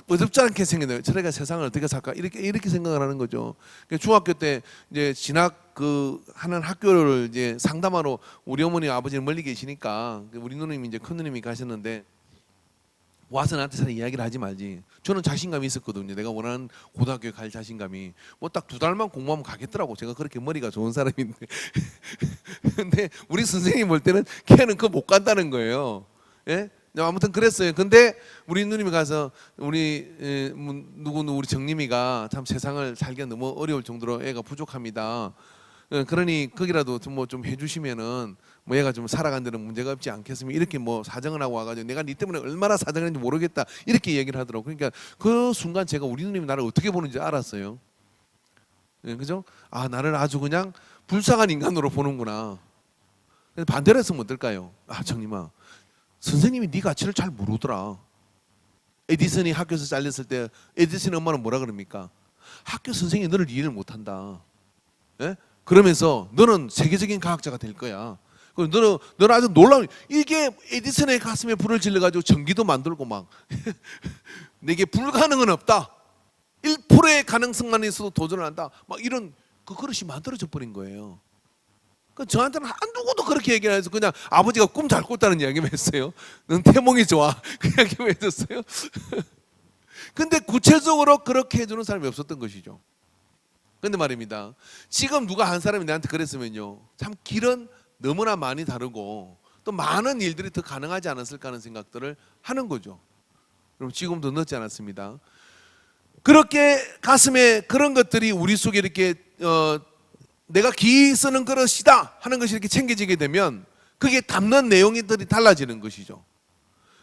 어렵지 않게 생겼네요. 저래가 세상을 어떻게 살까 이렇게 생각을 하는 거죠. 중학교 때 이제 진학 하는 학교를 이제 상담하러 우리 어머니 아버지는 멀리 계시니까 우리 누님이 이제 큰 누님이 가셨는데 와서 나한테 잘 이야기를 하지 말지. 저는 자신감이 있었거든요. 내가 원하는 고등학교에 갈 자신감이 뭐 딱 2달만 공부하면 가겠더라고. 제가 그렇게 머리가 좋은 사람인데 근데 우리 선생님 볼 때는 걔는 그거 못 간다는 거예요. 예? 아무튼 그랬어요. 근데 우리 누님이 가서 우리 우리 정림이가 참 세상을 살기가 너무 어려울 정도로 애가 부족합니다. 그러니 거기라도 뭐 좀 해주시면은 뭐 얘가 좀 살아간 데는 문제가 없지 않겠으면 이렇게 뭐 사정을 하고 와가지고 내가 네 때문에 얼마나 사정했는지 모르겠다 이렇게 얘기를 하더라고. 그러니까 그 순간 제가 우리 누님이 나를 어떻게 보는지 알았어요. 그죠? 아, 나를 아주 그냥 불쌍한 인간으로 보는구나. 반대로 했으면 어떨까요? 아, 정림아, 선생님이 네 가치를 잘 모르더라. 에디슨이 학교에서 잘렸을 때 에디슨 엄마는 뭐라 그럽니까? 학교 선생님이 너를 이해를 못한다. 예? 그러면서 너는 세계적인 과학자가 될 거야. 너는 아주 놀라운, 이게 에디슨의 가슴에 불을 질러가지고 전기도 만들고 막 내게 불가능은 없다. 1%의 가능성만 있어도 도전을 한다. 막 이런 그 그릇이 만들어져 버린 거예요. 저한테는 누구도 그렇게 얘기를 해서 그냥 아버지가 꿈 잘 꿨다는 이야기만 했어요. 넌 태몽이 좋아. 그 이야기만 해줬어요. 근데 구체적으로 그렇게 해주는 사람이 없었던 것이죠. 근데 말입니다. 지금 누가 한 사람이 나한테 그랬으면요, 참 길은 너무나 많이 다르고 또 많은 일들이 더 가능하지 않았을까 하는 생각들을 하는 거죠. 그럼 지금도 늦지 않았습니다. 그렇게 가슴에 그런 것들이 우리 속에 이렇게 내가 기 쓰는 그릇이다 하는 것이 이렇게 챙겨지게 되면 그게 담는 내용들이 달라지는 것이죠.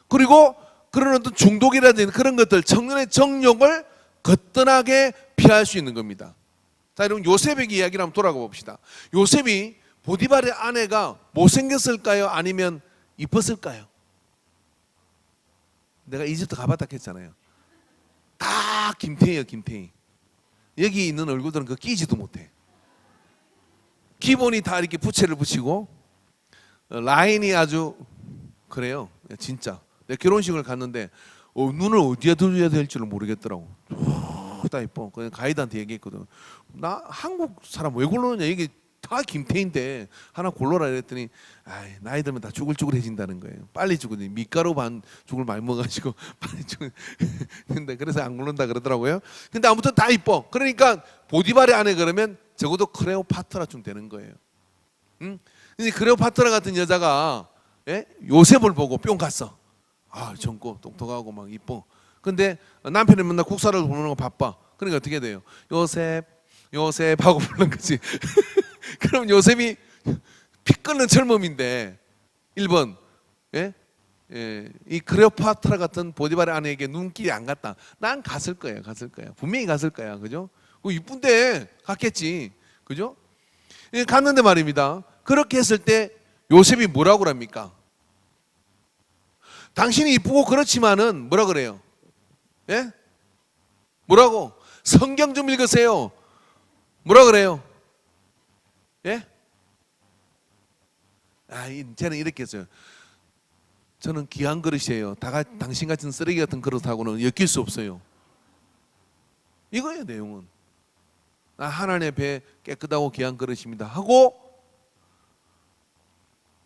그리고 그런 어떤 중독이라든지 그런 것들, 청년의 정욕을 거뜬하게 피할 수 있는 겁니다. 자, 여러분 요셉의 이야기를 한번 돌아가 봅시다. 요셉이 보디발의 아내가 못생겼을까요? 아니면 이뻤을까요? 내가 이집트 가봤다 했잖아요. 다 김태희예요, 김태희. 여기 있는 얼굴들은 그 끼지도 못해. 기본이 다 이렇게 부채를 붙이고 라인이 아주 그래요. 진짜. 내가 결혼식을 갔는데 눈을 어디에 둘러야 될지를 모르겠더라고. 다 이뻐. 그냥 가이드한테 얘기했거든. 나 한국 사람 왜 골라느냐. 이게 다 김태인데 하나 골라라 이랬더니 나이 들면 다 쭈글쭈글해진다는 거예요. 빨리 죽으니 밀가루 반 죽을 많이 먹어가지고 빨리 죽. 근데 그래서 안 고른다 그러더라고요. 근데 아무튼 다 이뻐. 그러니까 보디발의 아내 그러면 적어도 클레오파트라쯤 되는 거예요. 응? 근데 클레오파트라 같은 여자가 요셉을 보고 뿅 갔어. 아, 젊고 똑똑하고 막 이뻐. 근데 남편이 맨날 국사를 보는 거 바빠. 그러니까 어떻게 돼요? 요셉 하고 부르는 거지. 그럼 요셉이 피 끓는 젊음인데 1번 예? 이 클레오파트라 같은 보디발의 아내에게 눈길이 안 갔다. 난 갔을 거예요. 갔을 거야. 분명히 갔을 거야. 그죠? 이쁜데 갔겠지. 그죠? 갔는데 말입니다. 그렇게 했을 때 요셉이 뭐라고 합니까? 당신이 이쁘고 그렇지만은 뭐라 그래요? 예? 뭐라고? 성경 좀 읽으세요. 뭐라 그래요? 예? 저는 이렇게 했어요. 저는 귀한 그릇이에요. 당신 같은 쓰레기 같은 그릇하고는 엮일 수 없어요. 이거예요, 내용은. 하나님의 배 깨끗하고 귀한 그릇입니다. 하고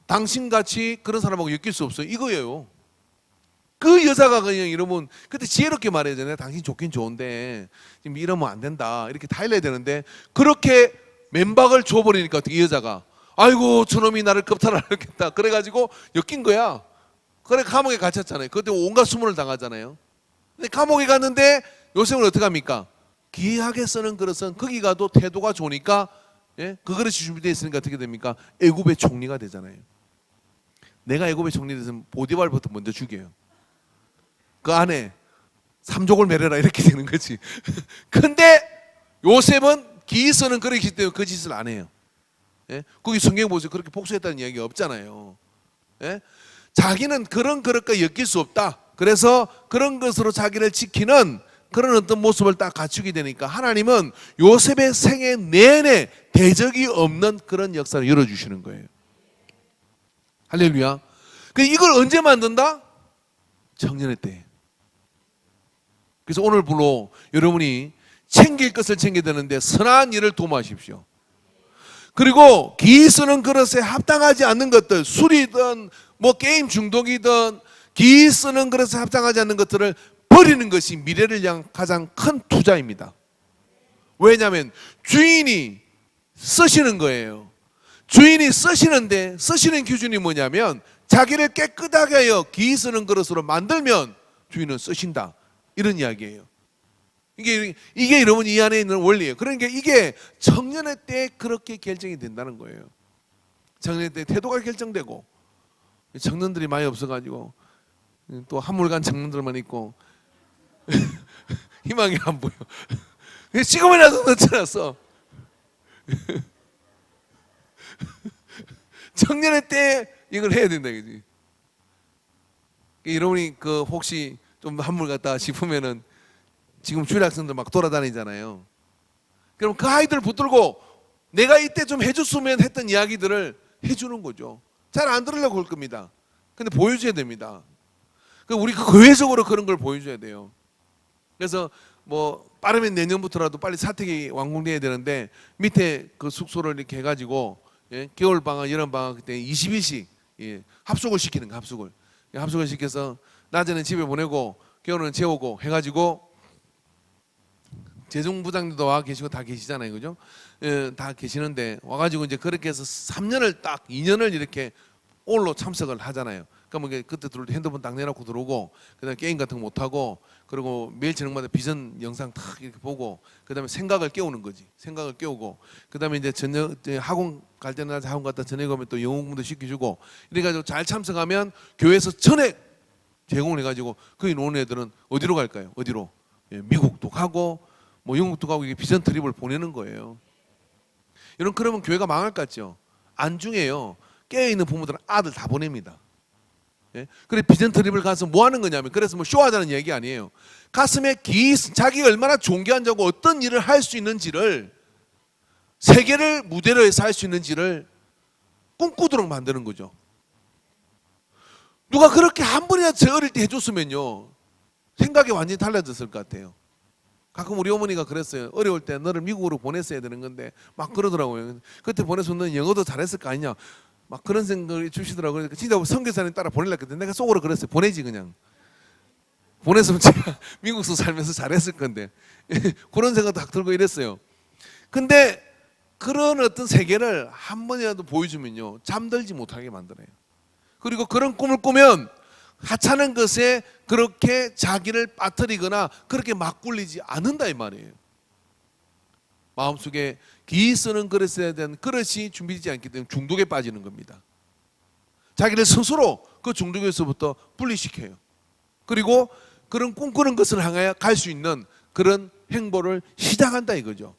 당신같이 그런 사람하고 엮일 수 없어요. 이거예요. 그 여자가 그냥 이러면 그때 지혜롭게 말해야 되네. 당신 좋긴 좋은데 지금 이러면 안 된다. 이렇게 타일러야 되는데 그렇게 맨박을 줘버리니까 어떻게 이 여자가 아이고 저놈이 나를 겁탈하겠다. 그래가지고 엮인 거야. 그래 감옥에 갇혔잖아요. 그때 온갖 수문을 당하잖아요. 근데 감옥에 갔는데 요셉은 어떻게 합니까? 귀하게 쓰는 그릇은 거기 가도 태도가 좋으니까 예? 그 그릇이 준비되어 있으니까 어떻게 됩니까? 애굽의 총리가 되잖아요. 내가 애굽의 총리 됐으면 보디발부터 먼저 죽여요. 그 안에 삼족을 매려라 이렇게 되는 거지. 근데 요셉은 기 쓰는 그릇이기 때문에 그 짓을 안 해요. 예? 거기 성경 보세요. 그렇게 복수했다는 이야기가 없잖아요. 예? 자기는 그런 그릇과 엮일 수 없다. 그래서 그런 것으로 자기를 지키는 그런 어떤 모습을 딱 갖추게 되니까 하나님은 요셉의 생애 내내 대적이 없는 그런 역사를 열어주시는 거예요. 할렐루야. 이걸 언제 만든다? 청년의 때. 그래서 오늘부로 여러분이 챙길 것을 챙겨야 되는데 선한 일을 도모하십시오. 그리고 기 쓰는 그릇에 합당하지 않는 것들, 술이든 뭐 게임 중독이든 기 쓰는 그릇에 합당하지 않는 것들을 버리는 것이 미래를 향한 가장 큰 투자입니다. 왜냐하면 주인이 쓰시는 거예요. 주인이 쓰시는데 쓰시는 기준이 뭐냐면 자기를 깨끗하게 하여 기 쓰는 그릇으로 만들면 주인은 쓰신다. 이런 이야기예요. 이게 여러분 이 안에 있는 원리예요. 그러니까 이게 청년의 때 그렇게 결정이 된다는 거예요. 청년의 때 태도가 결정되고 청년들이 많이 없어가지고 또 한물간 청년들만 있고 희망이 안 보여. 지금이라도 넣어놨어. 청년의 때 이걸 해야 된다, 그지? 여러분이 혹시 좀 한물 같다 싶으면은 지금 주일 학생들 막 돌아다니잖아요. 그럼 그 아이들 붙들고 내가 이때 좀 해줬으면 했던 이야기들을 해주는 거죠. 잘 안 들으려고 할 겁니다. 근데 보여줘야 됩니다. 우리 교회적으로 그런 걸 보여줘야 돼요. 그래서 뭐 빠르면 내년부터라도 빨리 사택이 완공돼야 되는데 밑에 그 숙소를 이렇게 해가지고 예? 겨울 방학, 여름 방학 그때 20일씩 예, 합숙을 시키는 거, 합숙을 시켜서 낮에는 집에 보내고 겨울은 재우고 해가지고 재정부장님도 와 계시고 다 계시잖아요, 그죠? 예, 다 계시는데 와가지고 이제 그렇게 해서 3년을 딱 2년을 이렇게 올로 참석을 하잖아요. 그러면 그때 들어올 때 핸드폰 딱 내놓고 들어오고 그다음에 게임 같은 거 못 하고 그리고 매일 저녁마다 비전 영상 탁 이렇게 보고 그다음에 생각을 깨우는 거지. 생각을 깨우고 그다음에 이제 저녁 학원 갈 때는 학원 갔다 저녁 오면 또 영어 공부도 시켜주고 이래가지고 잘 참석하면 교회에서 전액 제공을 해가지고 거기 노는 애들은 어디로 갈까요? 어디로? 예, 미국도 가고 뭐 영국도 가고 이게 비전 트립을 보내는 거예요. 여러분 그러면 교회가 망할 것 같죠? 안중에요. 깨어있는 부모들은 아들 다 보냅니다. 예? 그래 비전 트립을 가서 뭐 하는 거냐면 그래서 뭐 쇼하자는 얘기 아니에요. 가슴에 자기가 얼마나 존귀한 자고 어떤 일을 할 수 있는지를 세계를 무대로 해서 할 수 있는지를 꿈꾸도록 만드는 거죠. 누가 그렇게 한 번이나 제 어릴 때 해줬으면요 생각이 완전히 달라졌을 것 같아요. 가끔 우리 어머니가 그랬어요. 어려울 때 너를 미국으로 보냈어야 되는 건데 막 그러더라고요. 그때 보내서 너 영어도 잘했을 거 아니냐 막 그런 생각을 주시더라고요. 그러니까 진짜 선교사님 따라 보내려고 했는데 내가 속으로 그랬어요. 보내지 그냥. 보냈으면 제가 미국에서 살면서 잘했을 건데 그런 생각도 딱 들고 이랬어요. 근데 그런 어떤 세계를 한 번이라도 보여주면요 잠들지 못하게 만들어요. 그리고 그런 꿈을 꾸면 하찮은 것에 그렇게 자기를 빠뜨리거나 그렇게 막 굴리지 않는다 이 말이에요. 마음속에 기 쓰는 그릇에 대한 그릇이 준비되지 않기 때문에 중독에 빠지는 겁니다. 자기를 스스로 그 중독에서부터 분리시켜요. 그리고 그런 꿈꾸는 것을 향하여 갈 수 있는 그런 행보를 시작한다 이거죠.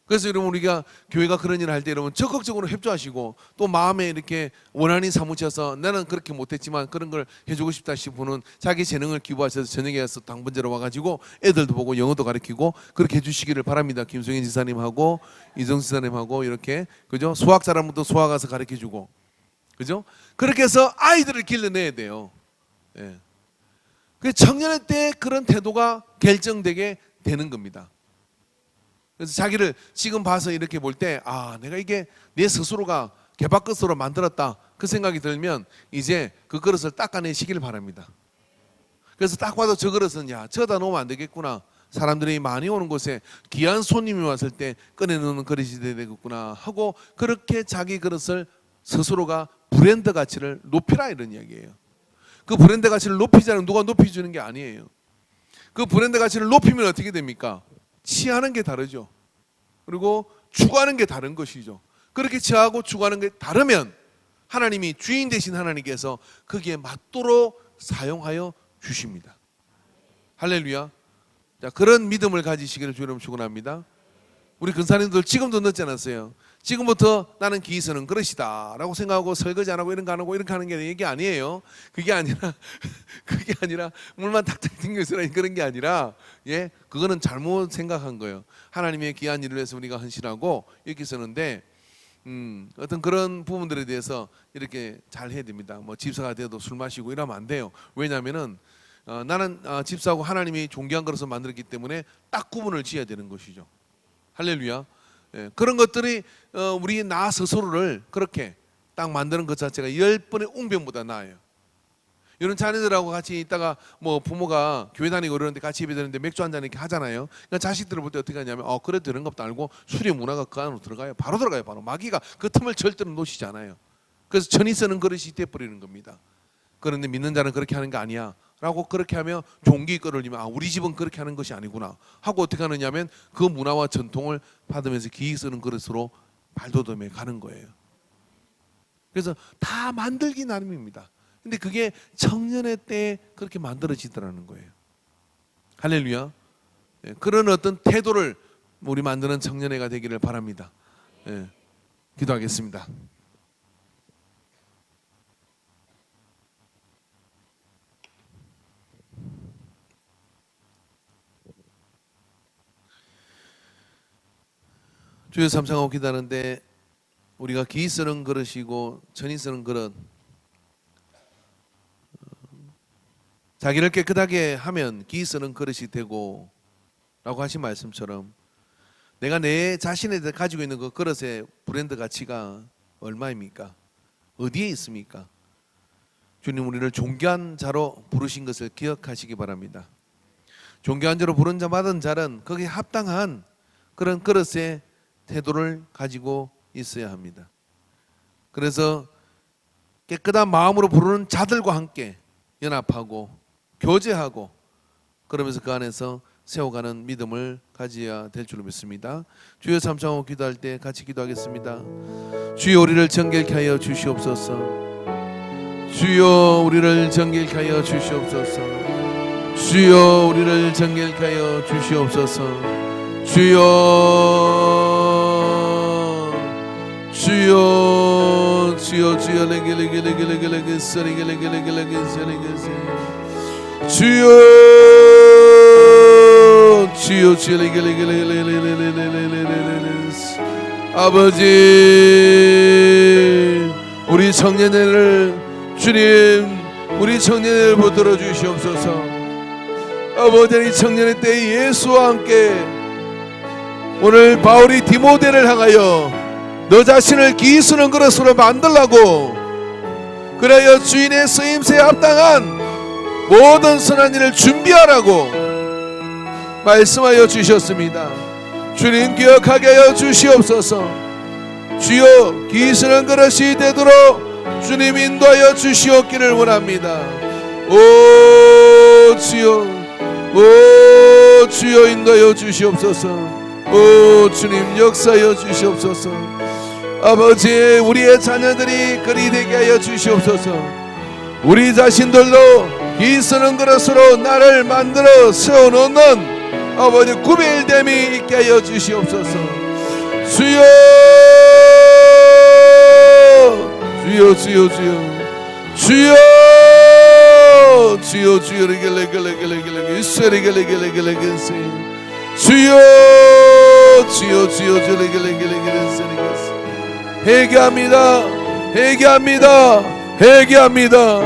그래서 여러분 우리가 교회가 그런 일을 할 때 여러분 적극적으로 협조하시고 또 마음에 이렇게 원한이 사무쳐서 나는 그렇게 못했지만 그런 걸 해주고 싶다 싶은 분은 자기 재능을 기부하셔서 저녁에 와서 당번제로 와가지고 애들도 보고 영어도 가르치고 그렇게 해주시기를 바랍니다. 김성현 지사님하고 이정수 지사님하고 이렇게 그죠? 수학 잘하는 분도 수학 가서 가르쳐주고 그죠? 그렇게 해서 아이들을 길러내야 돼요. 예. 그 청년의 때 그런 태도가 결정되게 되는 겁니다. 그래서 자기를 지금 봐서 이렇게 볼 때 내가 이게 내 스스로가 개밥그릇으로 만들었다 그 생각이 들면 이제 그 그릇을 닦아내시길 바랍니다. 그래서 딱 봐도 저 그릇은 저다 놓으면 안 되겠구나. 사람들이 많이 오는 곳에 귀한 손님이 왔을 때 꺼내놓는 그릇이 돼야 되겠구나 하고 그렇게 자기 그릇을 스스로가 브랜드 가치를 높이라 이런 이야기예요. 그 브랜드 가치를 높이자는 누가 높여주는 게 아니에요. 그 브랜드 가치를 높이면 어떻게 됩니까? 취하는 게 다르죠. 그리고 추구하는 게 다른 것이죠. 그렇게 취하고 추구하는 게 다르면 하나님이 주인 되신 하나님께서 거기에 맞도록 사용하여 주십니다. 할렐루야. 자, 그런 믿음을 가지시기를 주님 축원합니다. 우리 근사님들 지금도 늦지 않았어요. 지금부터 나는 기이서는 그릇이다 라고 생각하고 설거지 안 하고 이런 거 안 하고 이렇게 하는 게 얘기 아니에요. 그게 아니라 물만 탁탁 튕겨서라는 그런 게 아니라 그거는 잘못 생각한 거예요. 하나님의 귀한 일을 위해서 우리가 헌신하고 이렇게 쓰는데 어떤 그런 부분들에 대해서 이렇게 잘 해야 됩니다. 뭐 집사가 돼도 술 마시고 이러면 안 돼요. 왜냐하면은 나는 집사하고 하나님이 존귀한 그릇을 만들었기 때문에 딱 구분을 지어야 되는 것이죠. 할렐루야. 그런 것들이 우리 나 스스로를 그렇게 딱 만드는 것 자체가 10번의 웅변보다 나아요. 이런 자녀들하고 같이 있다가 뭐 부모가 교회 다니고 그러는데 같이 예배 드리는데 맥주 한잔 이렇게 하잖아요. 그러니까 자식들을 볼 때 어떻게 하냐면 그래도 되는 것도 알고 수리의 문화가 그 안으로 들어가요. 바로 들어가요. 바로 마귀가 그 틈을 절대로 놓치지 않아요. 그래서 천이 쓰는 그릇이 돼버리는 겁니다. 그런데 믿는 자는 그렇게 하는 게 아니야 라고 그렇게 하며 종기 끌어올리면 우리 집은 그렇게 하는 것이 아니구나 하고 어떻게 하느냐 하면 그 문화와 전통을 받으면서 기이 쓰는 그릇으로 발돋움해 가는 거예요. 그래서 다 만들기 나름입니다. 근데 그게 청년의 때에 그렇게 만들어지더라는 거예요. 할렐루야. 그런 어떤 태도를 우리 만드는 청년회가 되기를 바랍니다. 기도하겠습니다. 주여 삼상하고 기도하는데 우리가 기 쓰는 그릇이고 천이 쓰는 그릇 자기를 깨끗하게 하면 기 쓰는 그릇이 되고 라고 하신 말씀처럼 내가 내 자신에 대해 가지고 있는 그 그릇의 브랜드 가치가 얼마입니까? 어디에 있습니까? 주님 우리를 존귀한 자로 부르신 것을 기억하시기 바랍니다. 존귀한 자로 부른 자 받은 자는 거기에 합당한 그런 그릇의 태도를 가지고 있어야 합니다. 그래서 깨끗한 마음으로 부르는 자들과 함께 연합하고 교제하고 그러면서 그 안에서 세워가는 믿음을 가져야 될 줄로 믿습니다. 주여 삼창하고 기도할 때 같이 기도하겠습니다. 주여 우리를 정결케 하여 주시옵소서. 주여 우리를 정결케 하여 주시옵소서. 주여 우리를 정결케 하여 주시옵소서. 주여 주여 레게레게레게레게 서리게레게레게레게 주여 아버지 우리 청년회를 주님 우리 청년회를 붙들어 주시옵소서. 아버지 청년회 때 예수와 함께 오늘 바울이 디모데를 향하여 너 자신을 기 쓰는 그릇으로 만들라고 그래야 주인의 쓰임새에 합당한 모든 선한 일을 준비하라고 말씀하여 주셨습니다. 주님 기억하게 하여 주시옵소서. 주여 기 쓰는 그릇이 되도록 주님 인도하여 주시옵기를 원합니다. 오 주여 인도하여 주시옵소서. 오 주님 역사하여 주시옵소서. 아버지, 우리의 자녀들이 그리 되게 하여 주시옵소서. 우리 자신들도 기 쓰는 그릇으로 나를 만들어 세워놓는 아버지 구별됨이 있게 하여 주시옵소서. 주여, 주여, 주여, 주여, 주여, 주여, 주여, 레겔레겔레겔레겔레 이스레겔레겔레겔레겔 주여, 주여, 주여, 주여, 레겔레겔레겔레 회개합니다, 회개합니다, 회개합니다,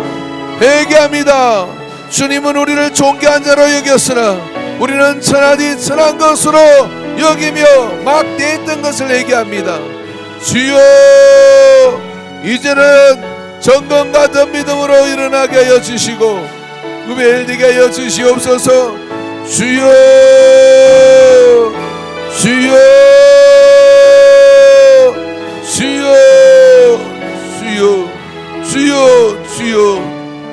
회개합니다. 주님은 우리를 존귀한 자로 여겼으나 우리는 천하디 천한 것으로 여기며 막대했던 것을 회개합니다. 주여, 이제는 정건과 전 믿음으로 일어나게 하여 주시고 구별되게 하여 주시옵소서. 주여, 주여, 주여, 주여, 주여, 주여,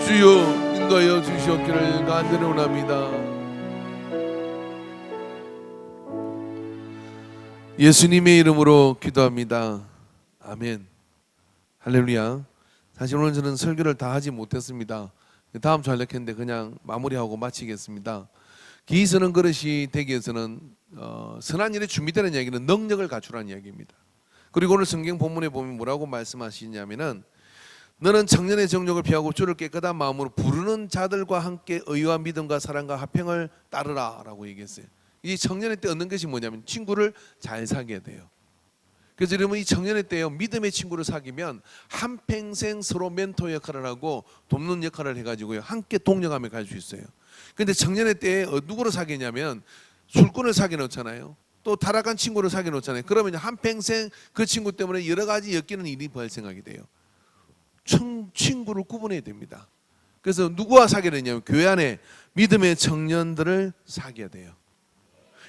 주여 인도하여 주시옵기를 간절히 원합니다. 예수님의 이름으로 기도합니다. 아멘. 할렐루야. 사실 오늘 저는 설교를 다 하지 못했습니다. 다음 주 하려고 했는데 그냥 마무리하고 마치겠습니다. 기 쓰는 그릇이 되기 위해서는 선한 일에 준비되는 이야기는 능력을 갖추라는 이야기입니다. 그리고 오늘 성경 본문에 보면 뭐라고 말씀하시냐면은 너는 청년의 정욕을 피하고 주를 깨끗한 마음으로 부르는 자들과 함께 의와 믿음과 사랑과 화평을 따르라 라고 얘기했어요. 이 청년의 때 얻는 것이 뭐냐면 친구를 잘 사귀어야 돼요. 그래서 여러분, 이 청년의 때요, 믿음의 친구를 사귀면 한평생 서로 멘토 역할을 하고 돕는 역할을 해가지고요 함께 동력함을 가질 수 있어요. 근데 청년의 때에 누구를 사귀냐면 술꾼을 사귀어 놓잖아요. 또 타락한 친구를 사귀어 놓잖아요. 그러면 한평생 그 친구 때문에 여러 가지 엮이는 일이 발생하게 돼요. 친구를 구분해야 됩니다. 그래서 누구와 사귀어야 되냐면 교회 안에 믿음의 청년들을 사귀어야 돼요.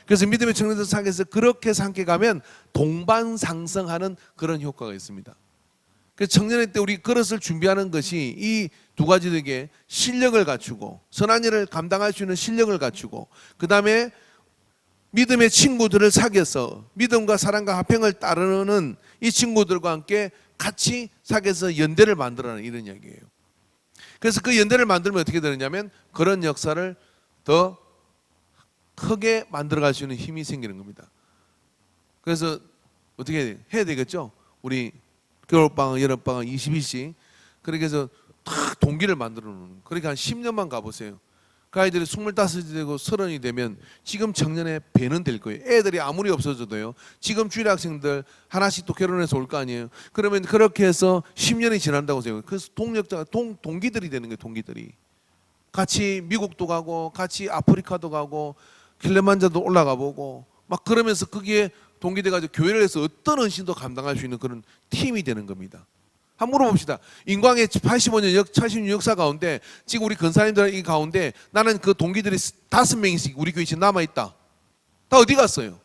그래서 믿음의 청년들 사귀어서 그렇게 함께 가면 동반상승하는 그런 효과가 있습니다. 그래서 청년의 때 우리 그릇을 준비하는 것이 이 두 가지에게 실력을 갖추고 선한 일을 감당할 수 있는 실력을 갖추고 그 다음에 믿음의 친구들을 사귀어서 믿음과 사랑과 화평을 따르는 이 친구들과 함께 같이 사귀어서 연대를 만들어내는 이런 이야기예요. 그래서 그 연대를 만들면 어떻게 되느냐면 그런 역사를 더 크게 만들어갈 수 있는 힘이 생기는 겁니다. 그래서 어떻게 해야 되겠죠? 우리 겨울방학, 여름방학 22시 그렇게 해서 탁 동기를 만들어 놓는, 그러니까 한 10년만 가보세요. 그 아이들이 25이 되고 30이 되면 지금 청년의 배는 될 거예요. 애들이 아무리 없어져도요. 지금 주일 학생들 하나씩 또 결혼해서 올 거 아니에요. 그러면 그렇게 해서 10년이 지난다고 해요. 그래서 동력자가 동기들이 되는 거예요. 동기들이 같이 미국도 가고 같이 아프리카도 가고 킬레만자도 올라가 보고 막 그러면서 거기에 동기돼가지고 교회를 해서 어떤 헌신도 감당할 수 있는 그런 팀이 되는 겁니다. 한번 물어봅시다. 인광의 85년 80년 역사 가운데 지금 우리 근사님들 이 가운데 나는 그 동기들이 5명씩 우리 교회에 남아있다. 다 어디 갔어요?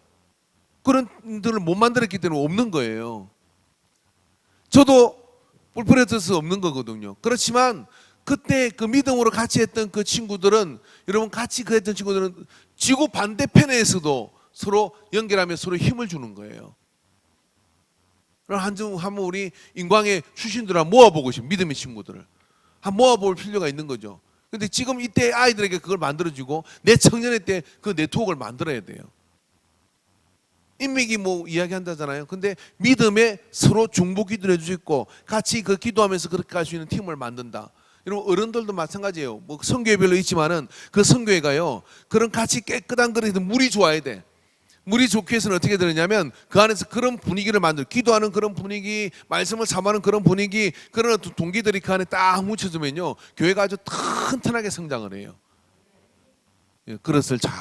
그런 분들을 못 만들었기 때문에 없는 거예요. 저도 뿔뿔해져서 없는 거거든요. 그렇지만 그때 그 믿음으로 같이 했던 그 친구들은, 여러분 같이 그 했던 친구들은 지구 반대편에서도 서로 연결하며 서로 힘을 주는 거예요. 한번 우리 인광의 출신들을 모아보고 싶어요. 믿음의 친구들을 한번 모아볼 필요가 있는 거죠. 근데 지금 이때 아이들에게 그걸 만들어주고 내 청년의 때 그 네트워크를 만들어야 돼요. 인맥이 뭐 이야기한다잖아요. 근데 믿음에 서로 중보 기도를 해줄 수 있고 같이 그 기도하면서 그렇게 갈 수 있는 팀을 만든다. 여러분 어른들도 마찬가지예요. 뭐 성교회별로 있지만은 그 성교회가요 그런 같이 깨끗한 그릇에 물이 좋아야 돼. 물이 좋기 위해서는 어떻게 되느냐면 그 안에서 그런 분위기를 만들, 기도하는 그런 분위기, 말씀을 삼하는 그런 분위기, 그런 동기들이 그 안에 딱 뭉쳐지면요 교회가 아주 튼튼하게 성장을 해요. 그릇을 잘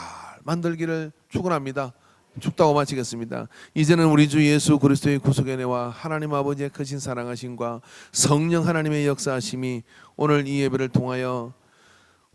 만들기를 축원합니다. 축도하고 마치겠습니다. 이제는 우리 주 예수 그리스도의 구속의 은혜와 하나님 아버지의 크신 사랑하심과 성령 하나님의 역사하심이 오늘 이 예배를 통하여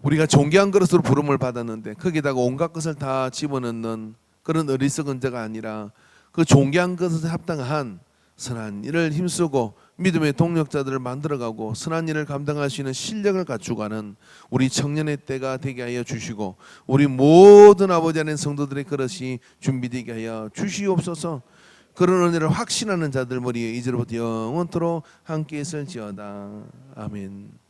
우리가 존귀한 그릇으로 부름을 받았는데 거기다가 온갖 것을 다 집어넣는 그런 어리석은 자가 아니라 그 존귀한 것에 합당한 선한 일을 힘쓰고 믿음의 동력자들을 만들어가고 선한 일을 감당할 수 있는 실력을 갖추고가는 우리 청년의 때가 되게 하여 주시고 우리 모든 아버지 하나님 성도들의 그릇이 준비되게 하여 주시옵소서. 그런 은혜를 확신하는 자들 머리에 이제로부터 영원토록 함께 있을지어다. 아멘.